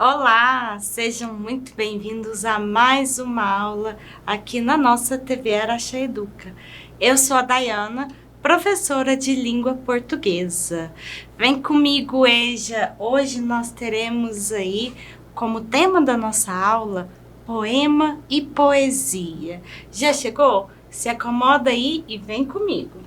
Olá, sejam muito bem-vindos a mais uma aula aqui na nossa TV Araxá Educa. Eu sou a Dayana, professora de língua portuguesa. Vem comigo, Eja. Hoje nós teremos aí como tema da nossa aula poema e poesia. Já chegou? Se acomoda aí e vem comigo.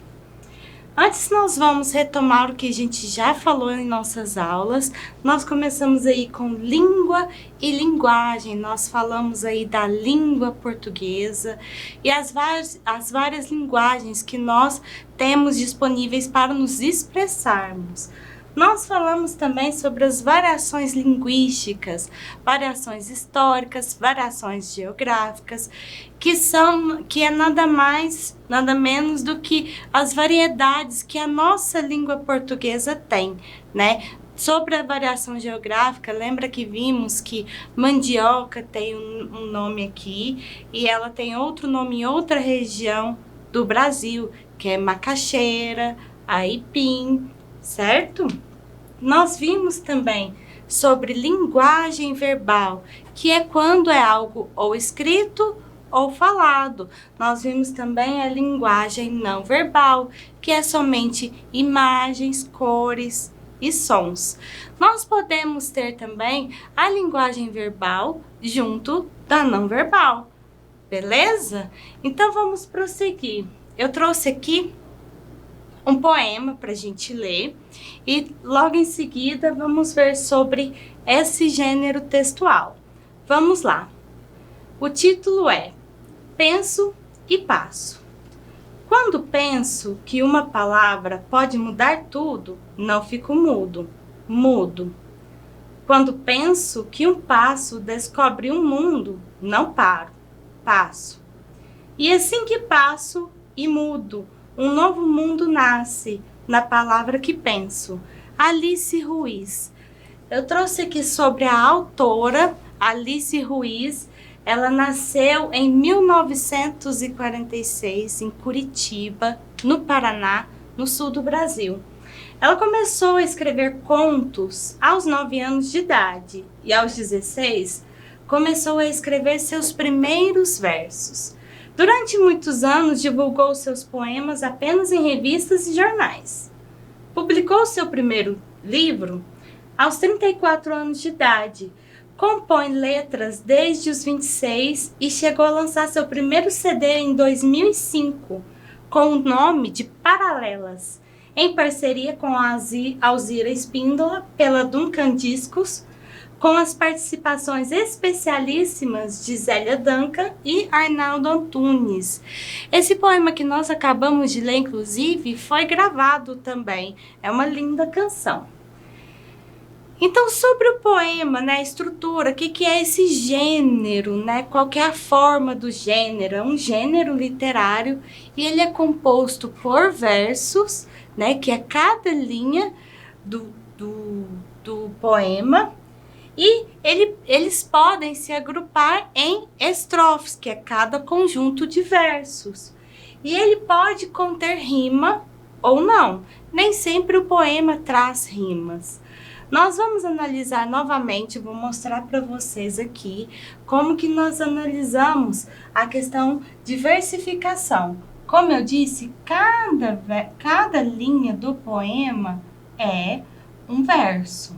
Antes nós vamos retomar o que a gente já falou em nossas aulas. Nós começamos aí com língua e linguagem. Nós falamos aí da língua portuguesa e as várias linguagens que nós temos disponíveis para nos expressarmos. Nós falamos também sobre as variações linguísticas, variações históricas, variações geográficas, que é nada mais, nada menos do que as variedades que a nossa língua portuguesa tem, né? Sobre a variação geográfica, lembra que vimos que mandioca tem um nome aqui e ela tem outro nome em outra região do Brasil, que é macaxeira, aipim, certo? Nós vimos também sobre linguagem verbal, que é quando é algo ou escrito ou falado. Nós vimos também a linguagem não verbal, que é somente imagens, cores e sons. Nós podemos ter também a linguagem verbal junto da não verbal, beleza? Então vamos prosseguir. Eu trouxe aqui um poema para a gente ler e logo em seguida vamos ver sobre esse gênero textual. Vamos lá. O título é Penso e Passo. Quando penso que uma palavra pode mudar tudo, não fico mudo, mudo. Quando penso que um passo descobre um mundo, não paro, passo. E assim que passo e mudo, um novo mundo nasce na palavra que penso. Alice Ruiz. Eu trouxe aqui sobre a autora Alice Ruiz. Ela nasceu em 1946 em Curitiba, no Paraná, no sul do Brasil. Ela começou a escrever contos aos 9 anos de idade e aos 16 começou a escrever seus primeiros versos. Durante muitos anos, divulgou seus poemas apenas em revistas e jornais. Publicou seu primeiro livro aos 34 anos de idade. Compõe letras desde os 26 e chegou a lançar seu primeiro CD em 2005, com o nome de Paralelas, em parceria com a Alzira Espíndola, pela Duncan Discos, com as participações especialíssimas de Zélia Duncan e Arnaldo Antunes. Esse poema que nós acabamos de ler, inclusive, foi gravado também. É uma linda canção. Então, sobre o poema, né, a estrutura, o que é esse gênero, né? Qual que é a forma do gênero? É um gênero literário e ele é composto por versos, né, que é cada linha do poema. E eles podem se agrupar em estrofes, que é cada conjunto de versos. E ele pode conter rima ou não. Nem sempre o poema traz rimas. Nós vamos analisar novamente, vou mostrar para vocês aqui como que nós analisamos a questão de versificação. Como eu disse, cada linha do poema é um verso.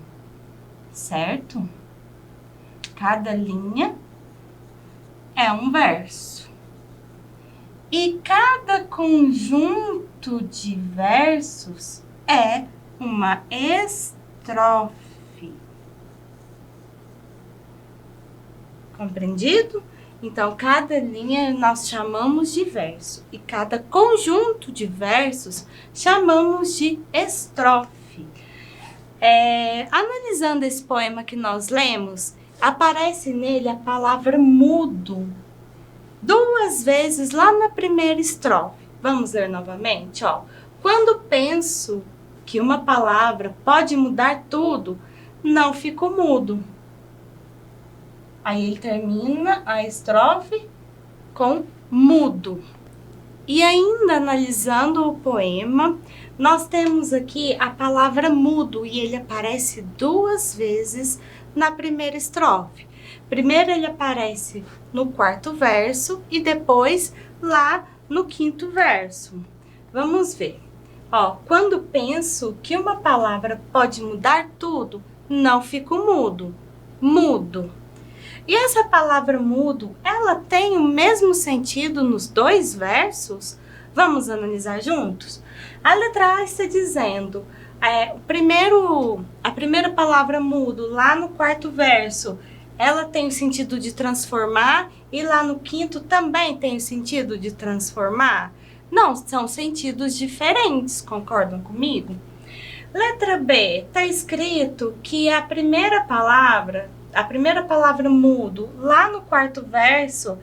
Certo? Cada linha é um verso. E cada conjunto de versos é uma estrofe. Compreendido? Então, cada linha nós chamamos de verso. E cada conjunto de versos chamamos de estrofe. Analisando esse poema que nós lemos, aparece nele a palavra mudo 2 vezes lá na primeira estrofe. Vamos ler novamente, ó. Quando penso que uma palavra pode mudar tudo, não fico mudo. Aí ele termina a estrofe com mudo. E ainda analisando o poema, nós temos aqui a palavra mudo e ele aparece 2 vezes na primeira estrofe. Primeiro ele aparece no quarto verso e depois lá no quinto verso. Vamos ver. Ó, quando penso que uma palavra pode mudar tudo, não fico mudo. Mudo. E essa palavra mudo, ela tem o mesmo sentido nos dois versos? Vamos analisar juntos? A letra A está dizendo, a primeira palavra mudo, lá no quarto verso, ela tem o sentido de transformar e lá no quinto também tem o sentido de transformar? Não, são sentidos diferentes, concordam comigo? Letra B, está escrito que a primeira palavra mudo, lá no quarto verso,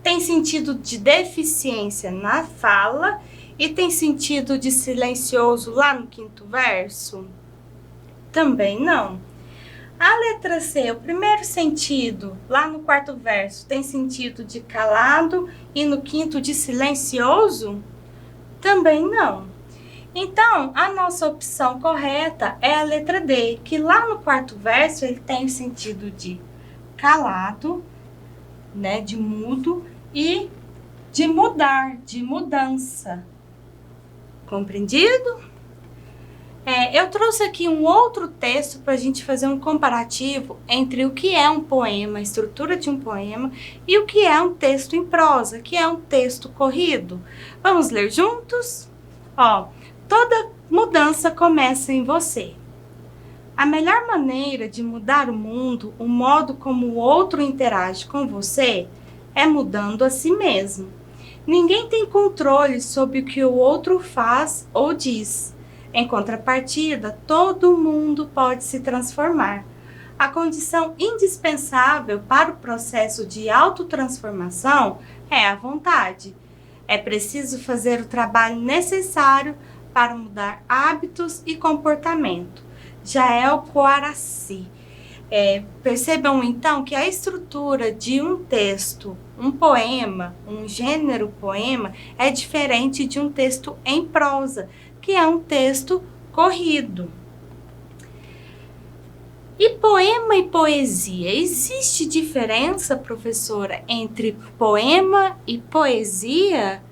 tem sentido de deficiência na fala e tem sentido de silencioso lá no quinto verso? Também não. A letra C, o primeiro sentido, lá no quarto verso, tem sentido de calado e no quinto de silencioso? Também não. Então, a nossa opção correta é a letra D, que lá no quarto verso ele tem o sentido de calado, né, de mudo, e de mudar, de mudança. Compreendido? Eu trouxe aqui um outro texto para a gente fazer um comparativo entre o que é um poema, a estrutura de um poema, e o que é um texto em prosa, que é um texto corrido. Vamos ler juntos? Ó, toda mudança começa em você. A melhor maneira de mudar o mundo, o modo como o outro interage com você, é mudando a si mesmo. Ninguém tem controle sobre o que o outro faz ou diz. Em contrapartida, todo mundo pode se transformar. A condição indispensável para o processo de autotransformação é a vontade. É preciso fazer o trabalho necessário para mudar hábitos e comportamento. Jael Coaraci. Percebam então que a estrutura de um texto, um poema, um gênero poema, é diferente de um texto em prosa, que é um texto corrido. E poema e poesia? Existe diferença, professora, entre poema e poesia?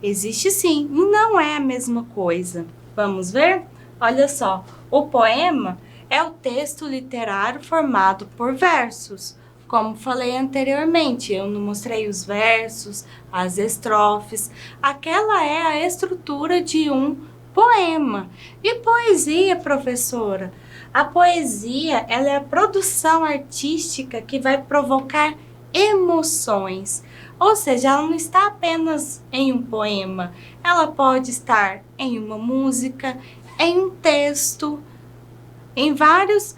Existe sim, e não é a mesma coisa. Vamos ver? Olha só, o poema é o texto literário formado por versos. Como falei anteriormente, eu não mostrei os versos, as estrofes. Aquela é a estrutura de um poema. E poesia, professora? A poesia, ela é a produção artística que vai provocar emoções. Ou seja, ela não está apenas em um poema. Ela pode estar em uma música, em um texto, em várias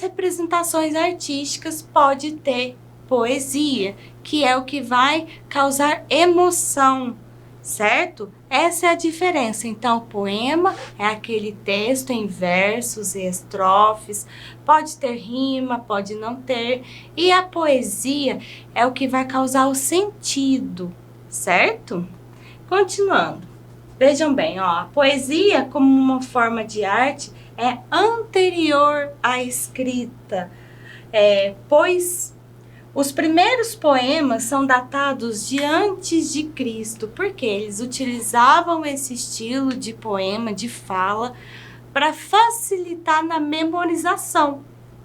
representações artísticas pode ter poesia, que é o que vai causar emoção, certo? Essa é a diferença. Então, o poema é aquele texto em versos e estrofes, pode ter rima, pode não ter, e a poesia é o que vai causar o sentido, certo? Continuando. Vejam bem, ó, a poesia como uma forma de arte é anterior à escrita, pois os primeiros poemas são datados de antes de Cristo, porque eles utilizavam esse estilo de poema, de fala, para facilitar na memorização,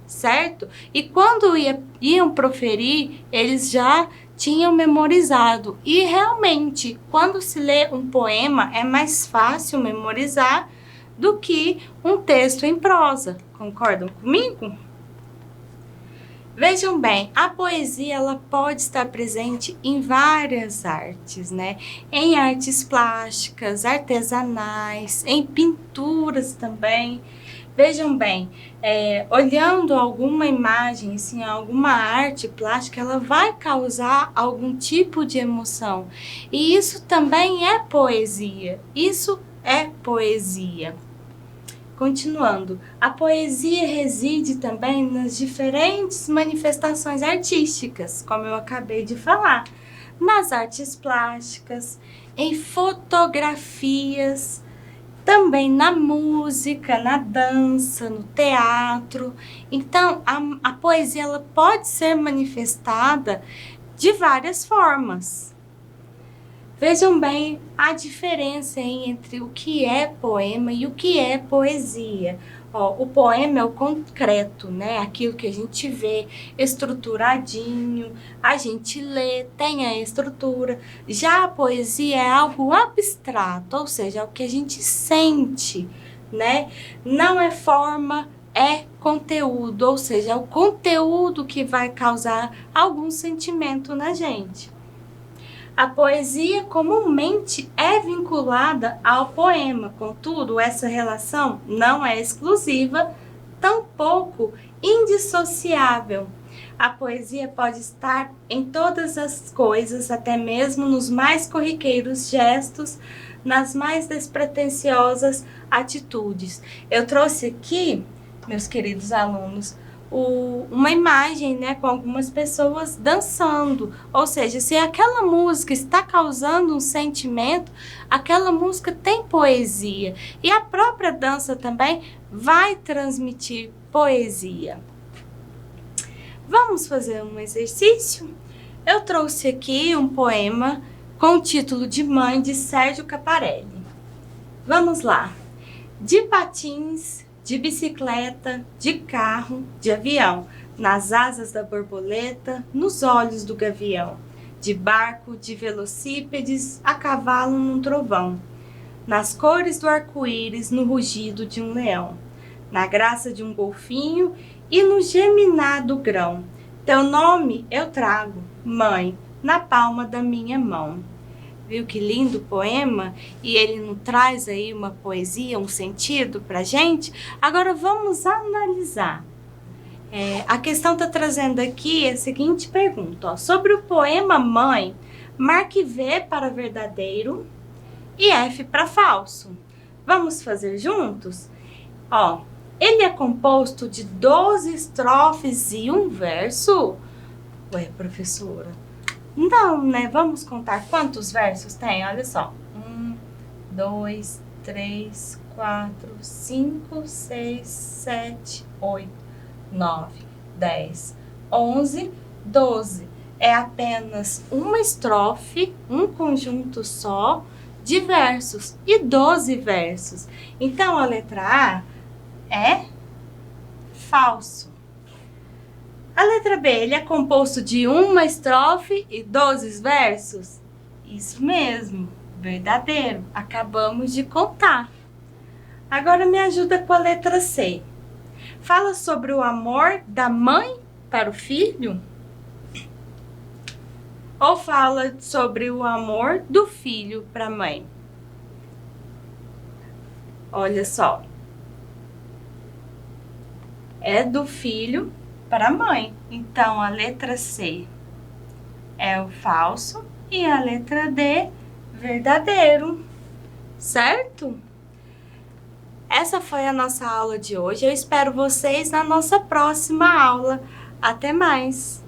certo? E quando iam proferir, eles já tinham memorizado. E realmente, quando se lê um poema, é mais fácil memorizar do que um texto em prosa. Concordam comigo? Vejam bem, a poesia ela pode estar presente em várias artes, né? Em artes plásticas, artesanais, em pinturas também. Vejam bem, olhando alguma imagem, assim, alguma arte plástica, ela vai causar algum tipo de emoção. E isso também é poesia. Isso é poesia. Continuando, a poesia reside também nas diferentes manifestações artísticas, como eu acabei de falar, nas artes plásticas, em fotografias, também na música, na dança, no teatro. Então, a poesia ela pode ser manifestada de várias formas. Vejam bem a diferença entre o que é poema e o que é poesia. O poema é o concreto, né? Aquilo que a gente vê estruturadinho, a gente lê, tem a estrutura. Já a poesia é algo abstrato, ou seja, é o que a gente sente, né? Não é forma, é conteúdo, ou seja, é o conteúdo que vai causar algum sentimento na gente. A poesia comumente é vinculada ao poema, contudo, essa relação não é exclusiva, tampouco indissociável. A poesia pode estar em todas as coisas, até mesmo nos mais corriqueiros gestos, nas mais despretensiosas atitudes. Eu trouxe aqui, meus queridos alunos, uma imagem, né, com algumas pessoas dançando, ou seja, se aquela música está causando um sentimento, aquela música tem poesia, e a própria dança também vai transmitir poesia. Vamos fazer um exercício? Eu trouxe aqui um poema com o título de Mãe, de Sérgio Caparelli. Vamos lá. De patins, de bicicleta, de carro, de avião, nas asas da borboleta, nos olhos do gavião, de barco, de velocípedes, a cavalo num trovão, nas cores do arco-íris, no rugido de um leão, na graça de um golfinho e no geminar do grão. Teu nome eu trago, mãe, na palma da minha mão. Viu que lindo poema? E ele nos traz aí uma poesia, um sentido pra gente. Agora vamos analisar. A questão está trazendo aqui a seguinte pergunta. Sobre o poema Mãe, marque V para verdadeiro e F para falso. Vamos fazer juntos? Ele é composto de 12 estrofes e um verso? Ué, professora... Não, né? Vamos contar quantos versos tem? Olha só. 1, 2, 3, 4, 5, 6, 7, 8, 9, 10, 11, 12. É apenas uma estrofe, um conjunto só de versos e 12 versos. Então, a letra A é falso. A letra B, ele é composto de uma estrofe e 12 versos? Isso mesmo, verdadeiro. Acabamos de contar. Agora me ajuda com a letra C. Fala sobre o amor da mãe para o filho? Ou fala sobre o amor do filho para a mãe? Olha só. É do filho para a mãe. Então, a letra C é o falso e a letra D, verdadeiro. Certo? Essa foi a nossa aula de hoje. Eu espero vocês na nossa próxima aula. Até mais!